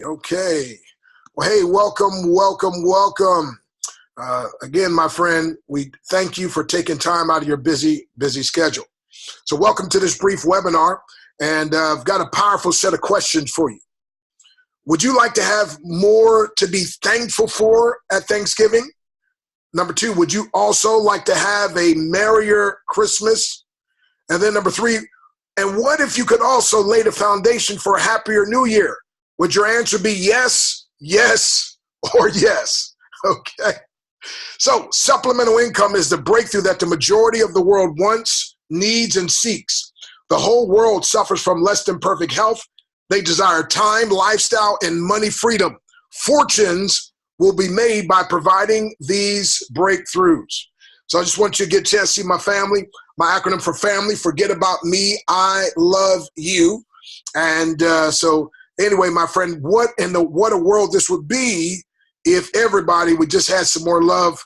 Okay. Well, hey, welcome. Again, my friend, we thank you for taking time out of your busy schedule. So welcome to this brief webinar, and I've got a powerful set of questions for you. Would you like to have more to be thankful for at Thanksgiving? Number two, would you also like to have a merrier Christmas? And then number three, and what if you could also lay the foundation for a happier New Year? Would your answer be yes, yes, or yes? Okay. So supplemental income is the breakthrough that the majority of the world wants, needs, and seeks. The whole world suffers from less than perfect health. They desire time, lifestyle, and money freedom. Fortunes will be made by providing these breakthroughs. So I just want you to get a chance to see my family. My acronym for family, forget about me, I love you. And so anyway, my friend, what a world this would be if everybody would just have some more love,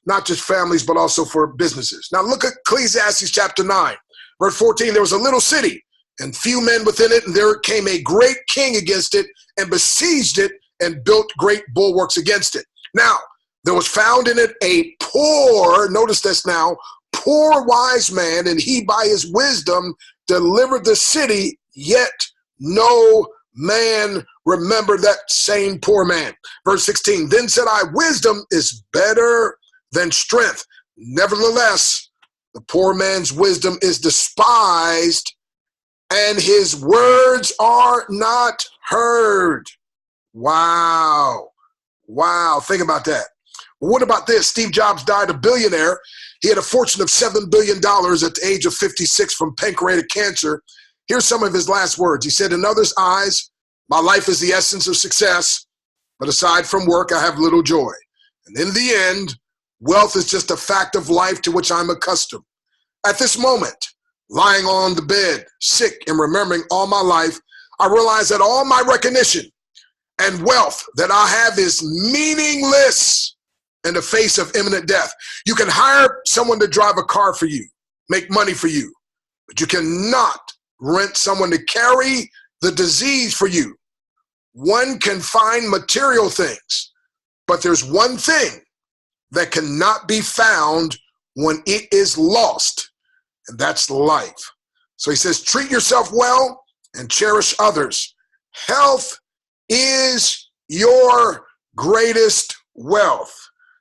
not just families, but also for businesses. Now look at Ecclesiastes chapter 9, verse 14. There was a little city and few men within it, and there came a great king against it and besieged it and built great bulwarks against it. Now, there was found in it a poor, notice this now, poor wise man, and he by his wisdom delivered the city, yet no man remembered that same poor man. Verse 16, then said I, wisdom is better than strength. Nevertheless, the poor man's wisdom is despised, and his words are not heard. Wow. Think about that. What about this? Steve Jobs died a billionaire. He had a fortune of $7 billion at the age of 56 from pancreatic cancer. Here's some of his last words. He said, in others' eyes, my life is the essence of success, but aside from work, I have little joy. And in the end, wealth is just a fact of life to which I'm accustomed. At this moment, lying on the bed, sick and remembering all my life, I realize that all my recognition and wealth that I have is meaningless in the face of imminent death. You can hire someone to drive a car for you, make money for you, but you cannot rent someone to carry the disease for you. One can find material things, but there's one thing that cannot be found when it is lost, and that's life. So he says, treat yourself well and cherish others. Health is your greatest wealth.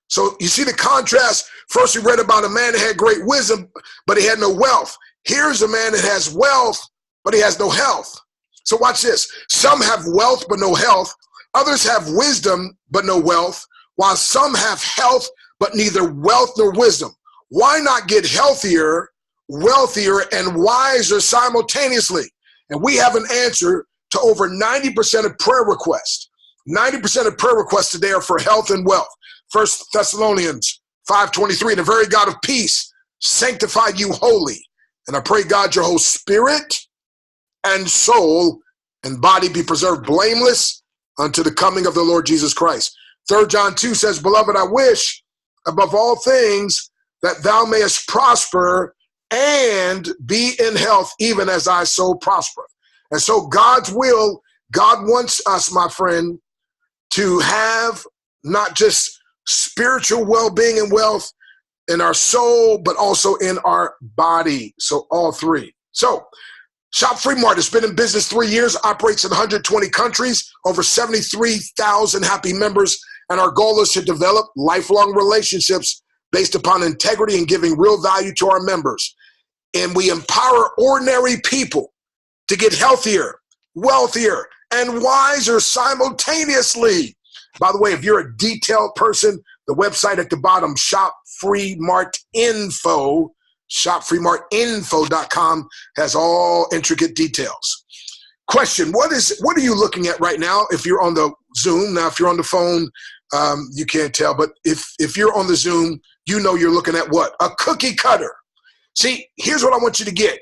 So you see the contrast. First we read about a man that had great wisdom, but he had no wealth. Here's a man that has wealth, but he has no health. So watch this. Some have wealth, but no health. Others have wisdom, but no wealth, while some have health, but neither wealth nor wisdom. Why not get healthier, wealthier, and wiser simultaneously? And we have an answer to over 90% of prayer requests. 90% of prayer requests today are for health and wealth. 1 Thessalonians 5:23, the very God of peace sanctify you wholly. And I pray, God, your whole spirit and soul and body be preserved blameless unto the coming of the Lord Jesus Christ. 3 John 2 says, beloved, I wish above all things that thou mayest prosper and be in health, even as thy soul prospereth. And so God's will, God wants us, my friend, to have not just spiritual well-being and wealth in our soul, but also in our body. So all three. So Shop Free Mart has been in business 3 years, operates in 120 countries, over 73,000 happy members, and our goal is to develop lifelong relationships based upon integrity and giving real value to our members. And we empower ordinary people to get healthier, wealthier, and wiser simultaneously. By the way, if you're a detailed person, the website at the bottom, Shop Free Mart Info, shopfreemartinfo.com has all intricate details. Question, what are you looking at right now if you're on the Zoom? Now, if you're on the phone, you can't tell, but if you're on the Zoom, you know you're looking at what? A cookie cutter. See, here's what I want you to get,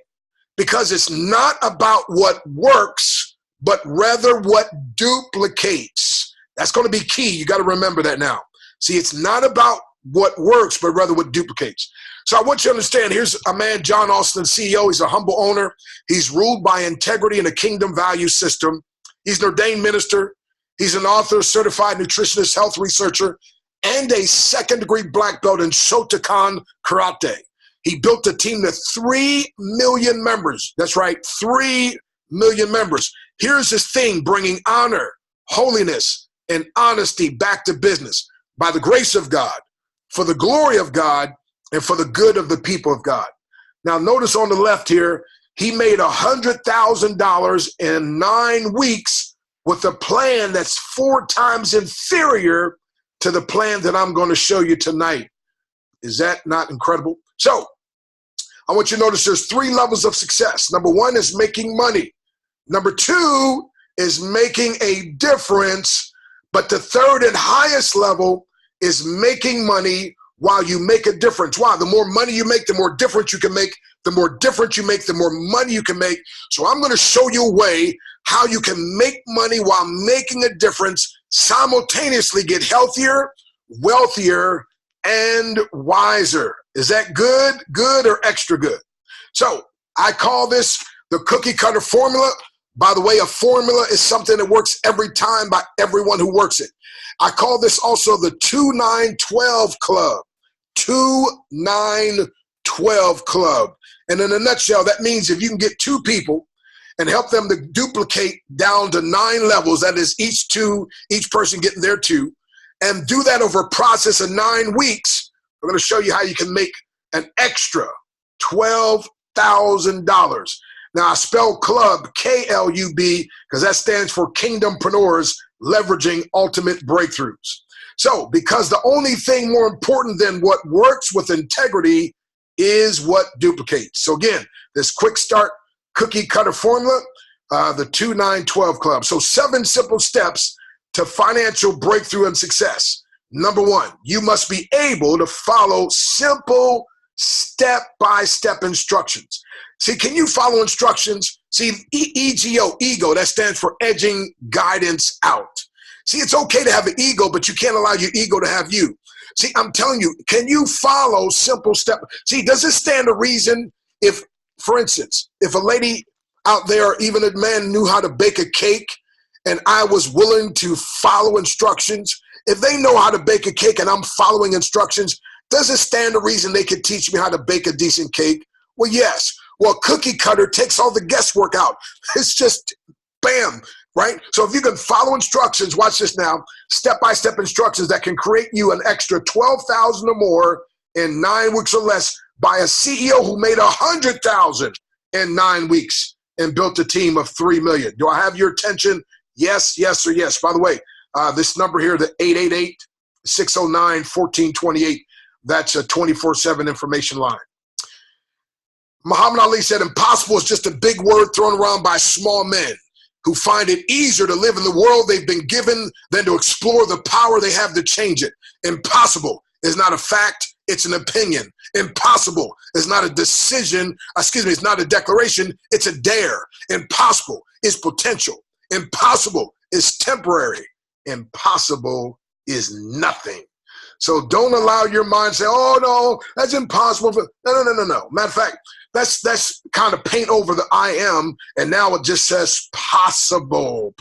because it's not about what works, but rather what duplicates. That's going to be key. You got to remember that now. See, it's not about what works, but rather what duplicates. So I want you to understand, here's a man, John Austin, CEO. He's a humble owner. He's ruled by integrity and a kingdom value system. He's an ordained minister. He's an author, certified nutritionist, health researcher, and a second-degree black belt in Shotokan Karate. He built a team to 3 million members. That's right, 3 million members. Here's his thing, bringing honor, holiness, and honesty back to business by the grace of God, for the glory of God, and for the good of the people of God. Now, notice on the left here, he made $100,000 in 9 weeks with a plan that's 4 times inferior to the plan that I'm going to show you tonight. Is that not incredible? So, I want you to notice there's 3 levels of success. Number 1 is making money. Number 2 is making a difference. But the third and highest level is making money while you make a difference. Why? The more money you make, the more difference you can make. The more difference you make, the more money you can make. So I'm going to show you a way how you can make money while making a difference, simultaneously get healthier, wealthier, and wiser. Is that good, good, or extra good? So I call this the cookie cutter formula. By the way, a formula is something that works every time by everyone who works it. I call this also the 2-9-12 club. 2-9-12 club. And in a nutshell, that means if you can get 2 people and help them to duplicate down to 9 levels, that is each person getting their 2, and do that over a process of 9 weeks, we're going to show you how you can make an extra $12,000. Now, I spell club, K-L-U-B, because that stands for Kingdompreneurs Leveraging Ultimate Breakthroughs. So, because the only thing more important than what works with integrity is what duplicates. So again, this quick start cookie cutter formula, the 2-9-12 club. So 7 simple steps to financial breakthrough and success. Number 1, you must be able to follow simple step-by-step instructions. See, can you follow instructions? See, EGO, ego, that stands for edging guidance out. See, it's okay to have an ego, but you can't allow your ego to have you. See, I'm telling you, can you follow simple steps? See, does it stand to reason if, for instance, if a lady out there, even a man, knew how to bake a cake and I was willing to follow instructions, if they know how to bake a cake and I'm following instructions, does it stand to reason they could teach me how to bake a decent cake? Well, yes. Well, cookie cutter takes all the guesswork out. It's just bam, right? So if you can follow instructions, watch this now, step-by-step instructions that can create you an extra $12,000 or more in 9 weeks or less by a CEO who made $100,000 in 9 weeks and built a team of 3 million. Do I have your attention? Yes, yes, or yes. By the way, this number here, the 888-609-1428, that's a 24/7 information line. Muhammad Ali said, impossible is just a big word thrown around by small men who find it easier to live in the world they've been given than to explore the power they have to change it. Impossible is not a fact, it's an opinion. Impossible is not a decision, it's not a declaration, it's a dare. Impossible is potential. Impossible is temporary. Impossible is nothing. So don't allow your mind to say, oh no, that's impossible. No. Matter of fact, that's kind of paint over the I am, and now it just says possible.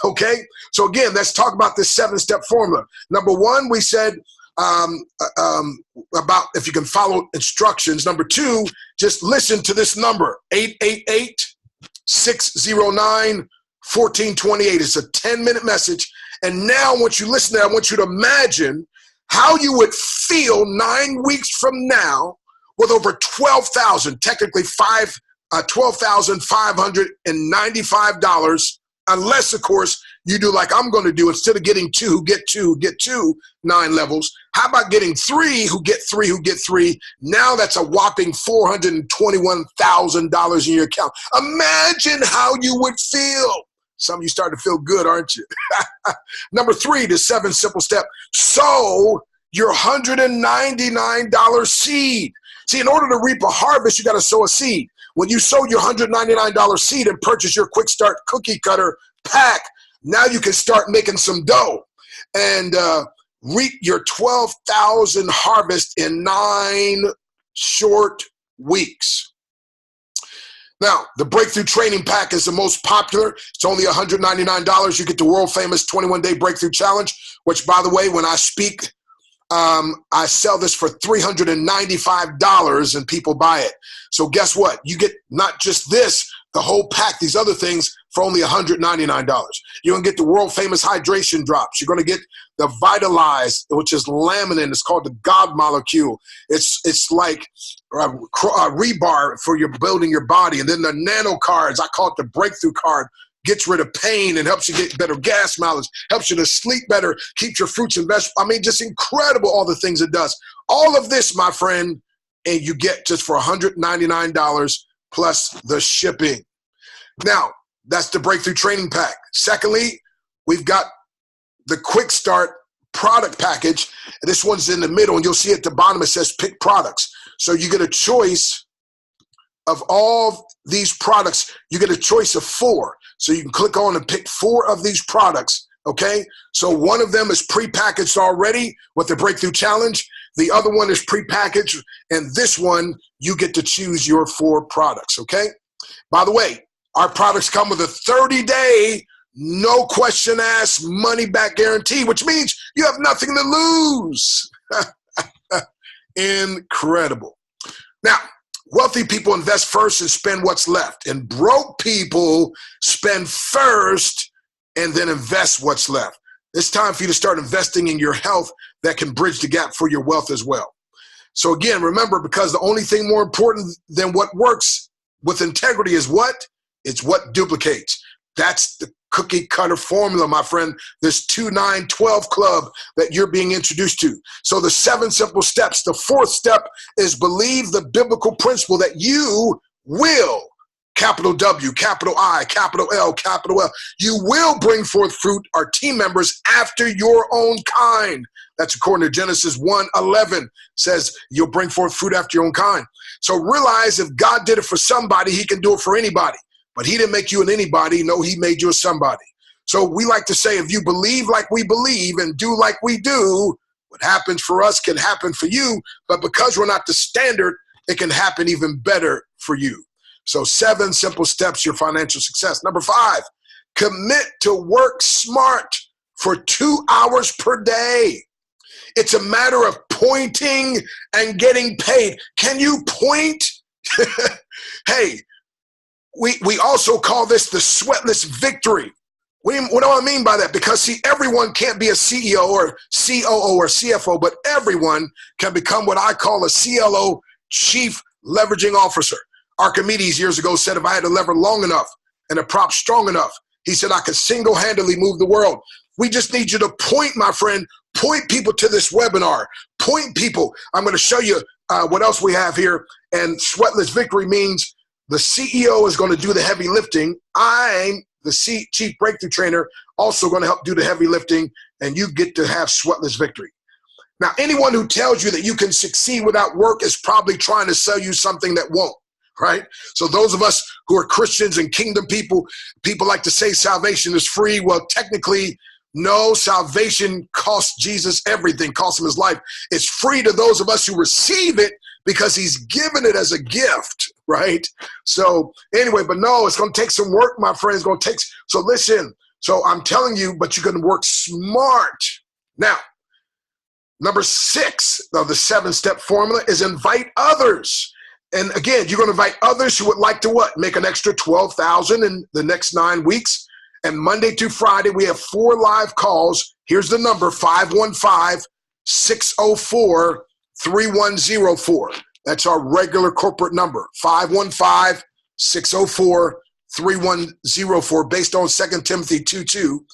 Okay? So again, let's talk about this 7-step formula. Number 1, we said about if you can follow instructions. Number 2, just listen to this number, 888-609-1428. It's a 10-minute message. And now once you listen to that, I want you to imagine how you would feel 9 weeks from now with over $12,000, technically $12,595, unless, of course, you do like I'm going to do. Instead of getting 2 who get 2, 9 levels. How about getting 3 who get 3 who get 3? Now that's a whopping $421,000 in your account. Imagine how you would feel. Some of you starting to feel good, aren't you? Number 3, the 7 simple step. Sow your $199 seed. See, in order to reap a harvest, you got to sow a seed. When you sow your $199 seed and purchase your Quick Start Cookie Cutter pack, now you can start making some dough and reap your 12,000 harvest in 9 short weeks. Now, the Breakthrough Training Pack is the most popular. It's only $199. You get the world famous 21-day Breakthrough Challenge, which, by the way, when I speak, I sell this for $395 and people buy it. So guess what? You get not just this, the whole pack, these other things for only $199. You're going to get the world famous hydration drops. You're going to get the Vitalize, which is laminin. It's called the God molecule. It's like rebar for your building your body. And then the nano cards, I call it the breakthrough card, gets rid of pain and helps you get better gas mileage, helps you to sleep better, keeps your fruits and vegetables. I mean, just incredible, all the things it does. All of this, my friend, and you get just for $199 plus the shipping. Now, that's the Breakthrough Training Pack. Secondly, we've got the Quick Start product package. This one's in the middle, and you'll see at the bottom it says pick products. So you get a choice of all these products. You get a choice of 4. So you can click on and pick 4 of these products, okay? So one of them is prepackaged already with the Breakthrough Challenge. The other one is prepackaged, and this one, you get to choose your 4 products, okay? By the way, our products come with a 30-day, no question asked, money-back guarantee, which means you have nothing to lose. Incredible. Now, wealthy people invest first and spend what's left, and broke people spend first and then invest what's left. It's time for you to start investing in your health that can bridge the gap for your wealth as well. So again, remember, because the only thing more important than what works with integrity is what? It's what duplicates. That's the cookie cutter formula, my friend. This 2-9-12 club that you're being introduced to. So the 7 simple steps. The 4th step is believe the biblical principle that you will, capital W, capital I, capital L, capital L. You will bring forth fruit or team members after your own kind. That's according to Genesis 1:11, says you'll bring forth fruit after your own kind. So realize if God did it for somebody, he can do it for anybody. But he didn't make you an anybody. No, he made you a somebody. So we like to say, if you believe like we believe and do like we do, what happens for us can happen for you. But because we're not the standard, it can happen even better for you. So 7 simple steps to your financial success. Number 5, commit to work smart for 2 hours per day. It's a matter of pointing and getting paid. Can you point? Hey, we also call this the sweatless victory. What do I mean by that? Because, see, everyone can't be a CEO or COO or CFO, but everyone can become what I call a CLO, Chief Leveraging Officer. Archimedes years ago said if I had a lever long enough and a prop strong enough, he said I could single-handedly move the world. We just need you to point, my friend, point people to this webinar. Point people. I'm going to show you what else we have here. And sweatless victory means the CEO is going to do the heavy lifting. I'm the Chief Breakthrough Trainer, also going to help do the heavy lifting, and you get to have sweatless victory. Now, anyone who tells you that you can succeed without work is probably trying to sell you something that won't, right? So those of us who are Christians and kingdom people like to say salvation is free. Well, technically, no, salvation costs Jesus everything, costs him his life. It's free to those of us who receive it because he's given it as a gift, right? So anyway, but no, it's going to take some work, my friend. It's going to take, so listen, so I'm telling you, but you're going to work smart. Now, number 6 of the 7-step formula is invite others. And again, you're going to invite others who would like to what? Make an extra $12,000 in the next 9 weeks. And Monday through Friday, we have 4 live calls. Here's the number, 515-604-3104. That's our regular corporate number, 515-604-3104, based on 2 Timothy 2:2.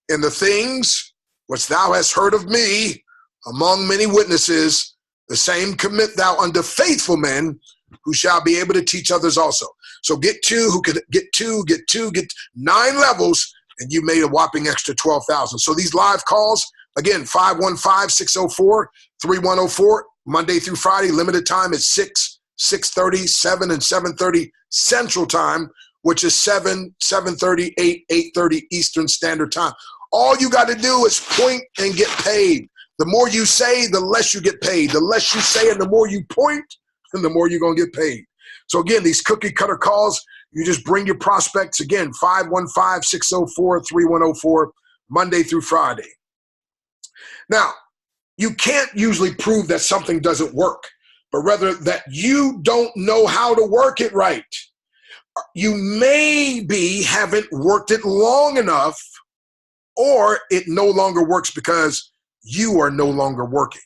And the things which thou hast heard of me among many witnesses, the same commit thou unto faithful men who shall be able to teach others also. So get 2 who could get 9 levels, and you made a whopping extra 12,000. So these live calls, again, 515-604-3104, Monday through Friday, limited time is 6, 6:30, 7, and 7:30 Central Time, which is 7, 7:30, 8, 8:30 Eastern Standard Time. All you got to do is point and get paid. The more you say, the less you get paid. The less you say and the more you point, and the more you're going to get paid. So again, these cookie cutter calls, You just bring your prospects, again, 515-604-3104, Monday through Friday. Now, you can't usually prove that something doesn't work, but rather that you don't know how to work it right. You maybe haven't worked it long enough, or it no longer works because you are no longer working.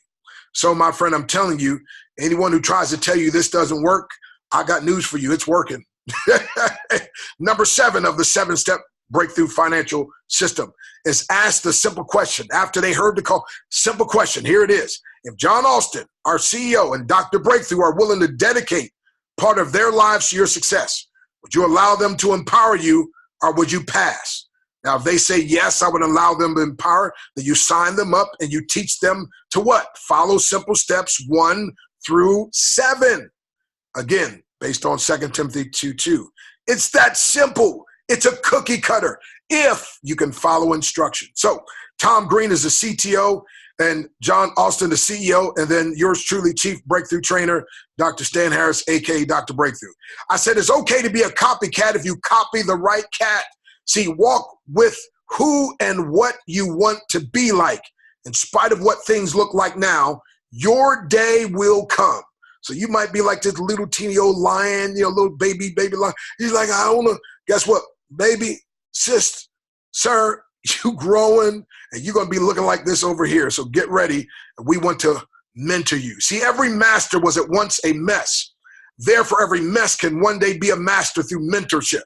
So, my friend, I'm telling you, anyone who tries to tell you this doesn't work, I got news for you. It's working. Number 7 of the 7-step breakthrough financial system is ask the simple question. After they heard the call, simple question, here it is. If John Austin, our CEO, and Dr. Breakthrough are willing to dedicate part of their lives to your success, would you allow them to empower you, or would you pass? Now, if they say, yes, I would allow them to empower, then you sign them up and you teach them to what? Follow simple steps 1 through 7. Again, based on 2 Timothy 2:2. It's that simple. It's a cookie cutter if you can follow instructions. So Tom Green is the CTO and John Austin, the CEO, and then yours truly, Chief Breakthrough Trainer, Dr. Stan Harris, a.k.a. Dr. Breakthrough. I said it's okay to be a copycat if you copy the right cat. See, walk with who and what you want to be like. In spite of what things look like now, your day will come. So you might be like this little teeny old lion, little baby lion. He's like, I don't know. Guess what, baby, sis, sir, you growing and you're going to be looking like this over here. So get ready. We want to mentor you. See, every master was at once a mess. Therefore, every mess can one day be a master through mentorship.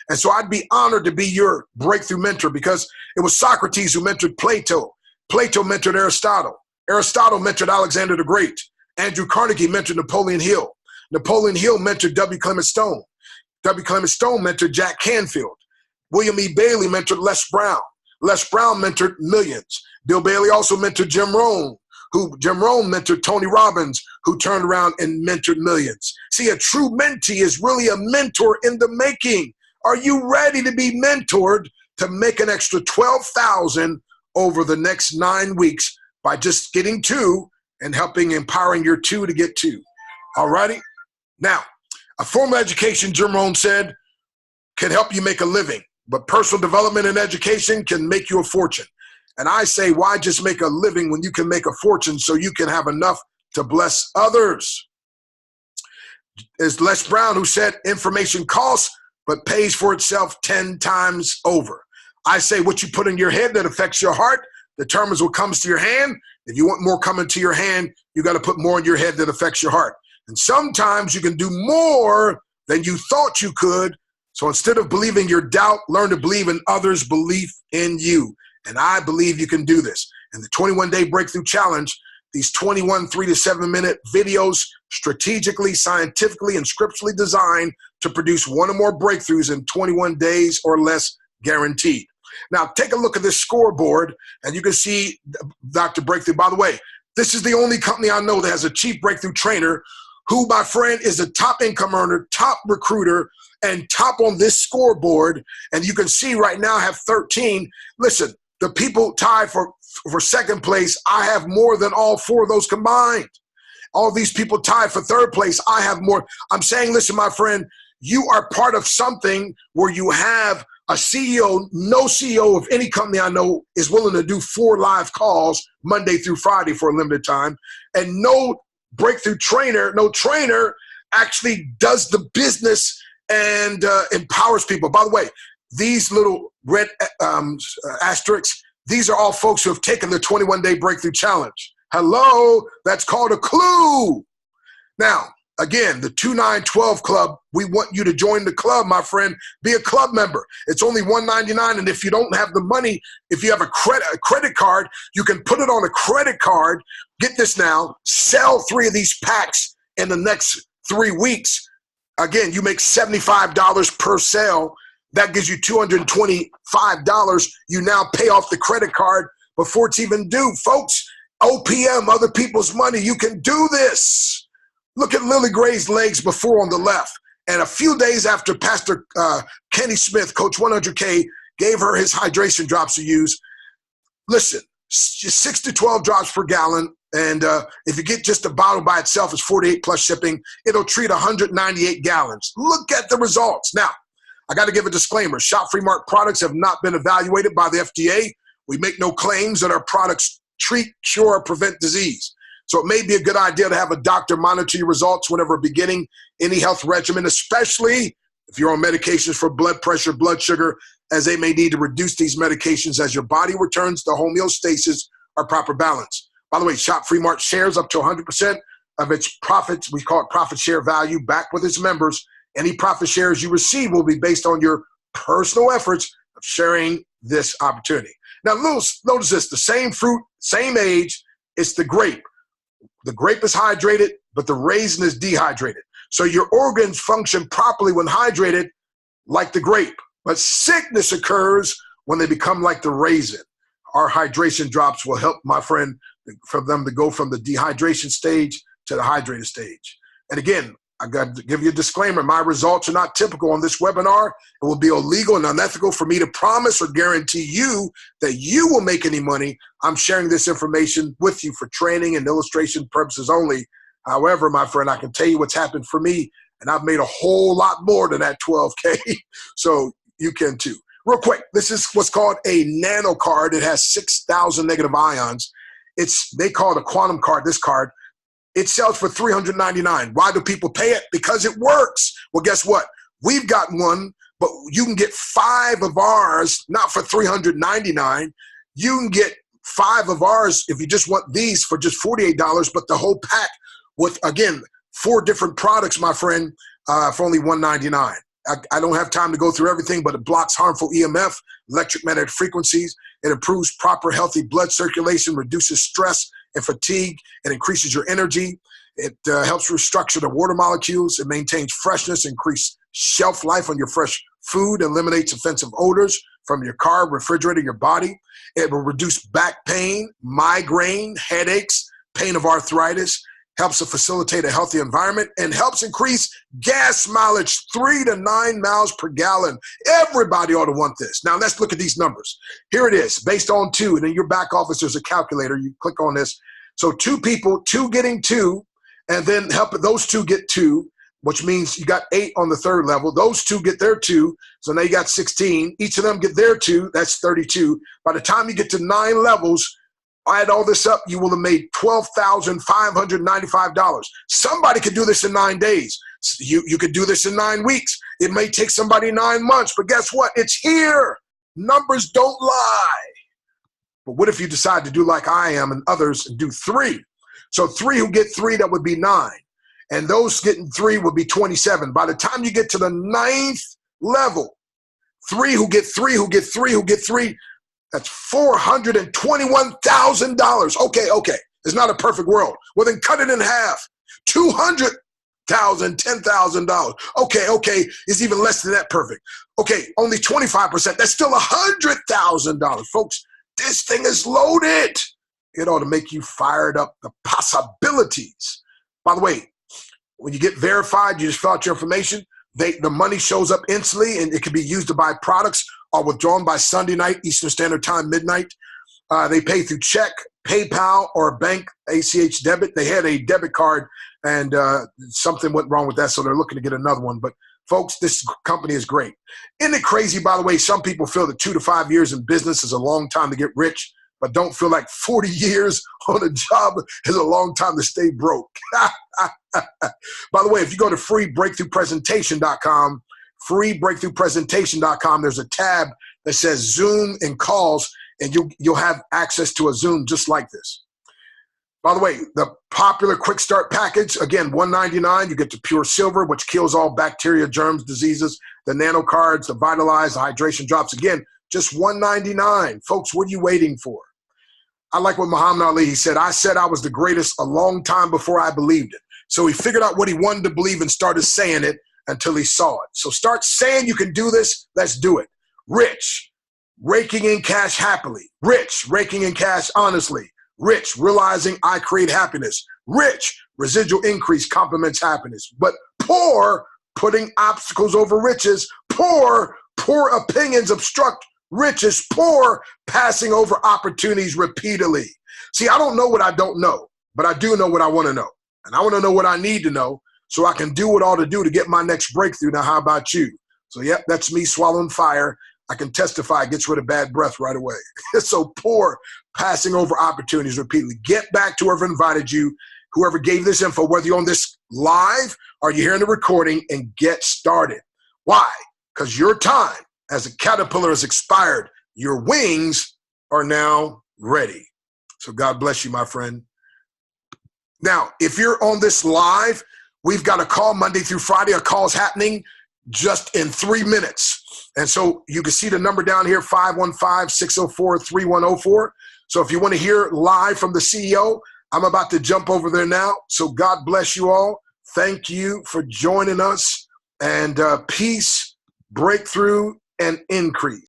And so I'd be honored to be your breakthrough mentor because it was Socrates who mentored Plato. Plato mentored Aristotle. Aristotle mentored Alexander the Great. Andrew Carnegie mentored Napoleon Hill. Napoleon Hill mentored W. Clement Stone. W. Clement Stone mentored Jack Canfield. William E. Bailey mentored Les Brown. Les Brown mentored millions. Bill Bailey also mentored Jim Rohn, Jim Rohn mentored Tony Robbins, who turned around and mentored millions. See, a true mentee is really a mentor in the making. Are you ready to be mentored to make an extra $12,000 over the next 9 weeks by just getting 2 and helping empowering your 2 to get 2? All righty? Now, a formal education, Jim Rohn said, can help you make a living, but personal development and education can make you a fortune. And I say, why just make a living when you can make a fortune so you can have enough to bless others? It's Les Brown who said, information costs, but pays for itself 10 times over. I say what you put in your head that affects your heart determines what comes to your hand. If you want more coming to your hand, you got to put more in your head that affects your heart. And sometimes you can do more than you thought you could. So instead of believing your doubt, learn to believe in others' belief in you. And I believe you can do this. And the 21-day breakthrough challenge, these 21 3 to 7 minute videos, strategically, scientifically, and scripturally designed to produce 1 or more breakthroughs in 21 days or less, guaranteed. Now, take a look at this scoreboard, and you can see Dr. Breakthrough. By the way, this is the only company I know that has a chief breakthrough trainer who, my friend, is a top income earner, top recruiter, and top on this scoreboard. And you can see right now I have 13. Listen, the people tied for second place, I have more than all 4 of those combined. All these people tied for third place, I have more. I'm saying, listen, my friend, you are part of something where you have a CEO, no CEO of any company I know is willing to do 4 live calls Monday through Friday for a limited time. And no breakthrough trainer, no trainer actually does the business and empowers people. By the way, these little red asterisks, these are all folks who have taken the 21-day breakthrough challenge. Hello, that's called a clue. Now, again, the 2912 Club, we want you to join the club, my friend. Be a club member. It's only $1.99, and if you don't have the money, if you have a credit card, you can put it on a credit card. Get this now, sell 3 of these packs in the next 3 weeks. Again, you make $75 per sale. That gives you $225. You now pay off the credit card before it's even due. Folks, OPM, other people's money, you can do this. Look at Lily Gray's legs before on the left. And a few days after Pastor Kenny Smith, Coach 100K, gave her his hydration drops to use, listen, 6 to 12 drops per gallon. And if you get just a bottle by itself, it's 48 plus shipping. It'll treat 198 gallons. Look at the results. Now, I got to give a disclaimer. Shop Free Mark products have not been evaluated by the FDA. We make no claims that our products treat, cure, or prevent disease. So it may be a good idea to have a doctor monitor your results whenever beginning any health regimen, especially if you're on medications for blood pressure, blood sugar, as they may need to reduce these medications as your body returns to homeostasis or proper balance. By the way, Shop Free Mark shares up to 100% of its profits. We call it profit share value back with its members. Any profit shares you receive will be based on your personal efforts of sharing this opportunity. Now, notice this, the same fruit, same age, it's the grape. The grape is hydrated, but the raisin is dehydrated. So your organs function properly when hydrated like the grape, but sickness occurs when they become like the raisin. Our hydration drops will help, my friend, for them to go from the dehydration stage to the hydrated stage. And again, I got to give you a disclaimer. My results are not typical on this webinar. It will be illegal and unethical for me to promise or guarantee you that you will make any money. I'm sharing this information with you for training and illustration purposes only. However, my friend, I can tell you what's happened for me, and I've made a whole lot more than that 12K, so you can too. Real quick, this is what's called a nano card. It has 6,000 negative ions. They call it a quantum card, this card. It sells for $399. Why do people pay it? Because it works. Well, guess what? We've got one, but you can get 5 of ours, not for $399. You can get 5 of ours if you just want these for just $48, but the whole pack with, again, 4 different products, my friend, for only $199. I don't have time to go through everything, but it blocks harmful EMF, electromagnetic frequencies. It improves proper, healthy blood circulation, reduces stress and fatigue, and increases your energy. It helps restructure the water molecules. It maintains freshness, increase shelf life on your fresh food, eliminates offensive odors from your car, refrigerator, your body. It will reduce back pain, migraine, headaches, pain of arthritis, helps to facilitate a healthy environment, and helps increase gas mileage 3 to 9 miles per gallon. Everybody ought to want this. Now let's look at these numbers. Here it is, based on 2, and in your back office there's a calculator. You click on this. So 2 people, 2 getting 2, and then help those 2 get 2, which means you got 8 on the 3rd level. Those 2 get their 2, so now you got 16. Each of them get their 2, that's 32. By the time you get to 9 levels, add all this up, you will have made $12,595. Somebody could do this in 9 days. You could do this in 9 weeks. It may take somebody 9 months, but guess what? It's here. Numbers don't lie. But what if you decide to do like I am and others and do 3? So 3 who get 3, that would be 9. And those getting 3 would be 27. By the time you get to the 9th level, 3 who get 3, who get 3, who get 3, that's $421,000. Okay. It's not a perfect world. Well, then cut it in half. $200,000, $10,000. Okay. It's even less than that perfect. Okay, only 25%. That's still $100,000. Folks, this thing is loaded. It ought to make you fired up, the possibilities. By the way, when you get verified, you just fill out your information. The money shows up instantly, and it can be used to buy products or withdrawn by Sunday night, Eastern Standard Time, midnight. They pay through check, PayPal, or bank ACH debit. They had a debit card, and something went wrong with that, so they're looking to get another one. But folks, this company is great. Isn't it crazy, by the way, some people feel that 2 to 5 years in business is a long time to get rich, but don't feel like 40 years on a job is a long time to stay broke. By the way, if you go to freebreakthroughpresentation.com, freebreakthroughpresentation.com, there's a tab that says Zoom and calls, and you'll have access to a Zoom just like this. By the way, the popular Quick Start package, again, $199. You get the pure silver, which kills all bacteria, germs, diseases, the nano cards, the vitalize, the hydration drops. Again, just $199. Folks, what are you waiting for? I like what Muhammad Ali, he said, I said I was the greatest a long time before I believed it. So he figured out what he wanted to believe and started saying it until he saw it. So start saying you can do this. Let's do it. Rich, raking in cash happily. Rich, raking in cash honestly. Rich, realizing I create happiness. Rich, residual increase complements happiness. But poor, putting obstacles over riches. Poor opinions obstruct riches. Poor, passing over opportunities repeatedly. See, I don't know what I don't know, but I do know what I want to know. And I want to know what I need to know so I can do what I ought to do to get my next breakthrough. Now, how about you? So, yep, that's me swallowing fire. I can testify it gets rid of bad breath right away. So poor passing over opportunities repeatedly. Get back to whoever invited you, whoever gave this info, whether you're on this live or you're hearing the recording, and get started. Why? Because your time as a caterpillar has expired. Your wings are now ready. So God bless you, my friend. Now, if you're on this live, we've got a call Monday through Friday. A call is happening just in 3 minutes. And so you can see the number down here, 515-604-3104. So if you want to hear live from the CEO, I'm about to jump over there now. So God bless you all. Thank you for joining us. And peace, breakthrough, and increase.